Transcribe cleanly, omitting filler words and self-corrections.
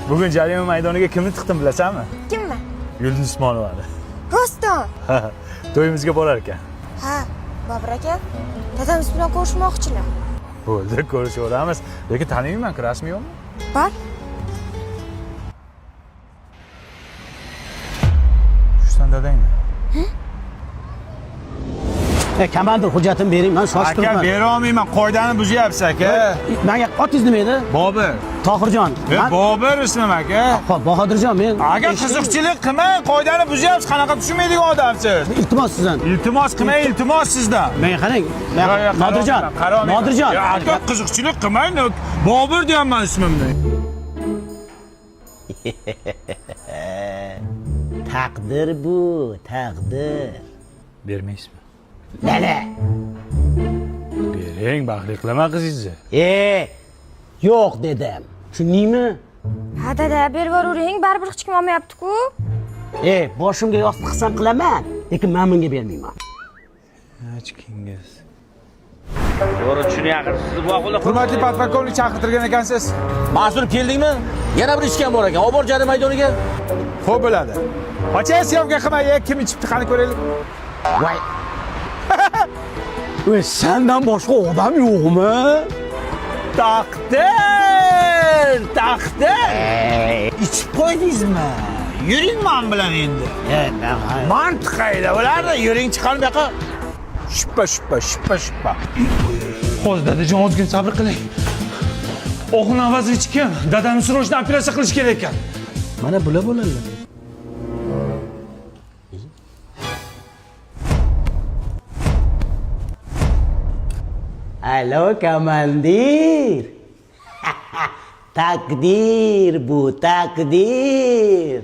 Bugun jarima maydoniga kimni tiqdim bilasanmi? Kimmi? Yulduz Usmonovani. Rostdan. To'yimizga borar ekan. Ha, Bobur aka, dadamiz bilan ko'rishmoqchilar. Bo'ldi, ko'rishaveramiz. Lekin taniyman-ku, rasmi yo'qmi? Bor. Shusan dadangmi? Komandir hujjatimni bering, men soch Aka, turibman. bera olmayman, qoidani buzyapsiz aka. Menga otingiz nima edi? Bobur. Tohirjon. Bobur ismim aka. Xo'p, Bahodirjon, men Aka, qiziqchilik qilmang, qoidani buzyapsiz, qanaqa tushunmaydigan odamsiz. iltimos sizdan. Iltimos qilmang, iltimos sizdan. Men qarang. Nodirjon. Nodirjon. Aka, qiziqchilik qilmang, Bobur deyapman ismimni. Taqdir bu, taqdir. Bermaysizmi? Nana? Bering, baxtli qilaman qizingizni. Yo'q dedim. Tushundingmi? Ha dada, berib yuravering, baribir hech kim olmayapti-ku. Boshimga yostiq qilsam qilaman, lekin men bunga bermayman. Achikingiz. To'g'ri tushunyapsiz bu ahvolda. Hurmatli podполковник chaqirtirgan ekansiz. Mas'ul keldingmi? Yana bir ishkam bor ekan. Olib bor jarima maydoniga. Xo'p bo'ladi. Qo'cha syomka qilmay, kim ichibdi qani ko'raylik. Voy. Sendan boshqa odam yo'qmi? Taqdir! Ichib qo'ydingizmi? Yuring men bilan endi. Mantiq qayda bo'lardi? Yuring chiqaring bu yoqqa. Shuppa. Hozir dadajon ozgina sabr qiling. Oxun avazovich kim? Dadani srochni operatsiya qilish kerak ekan. Mana bular bo'ladi. Alo komandir. Takdir bu, takdir.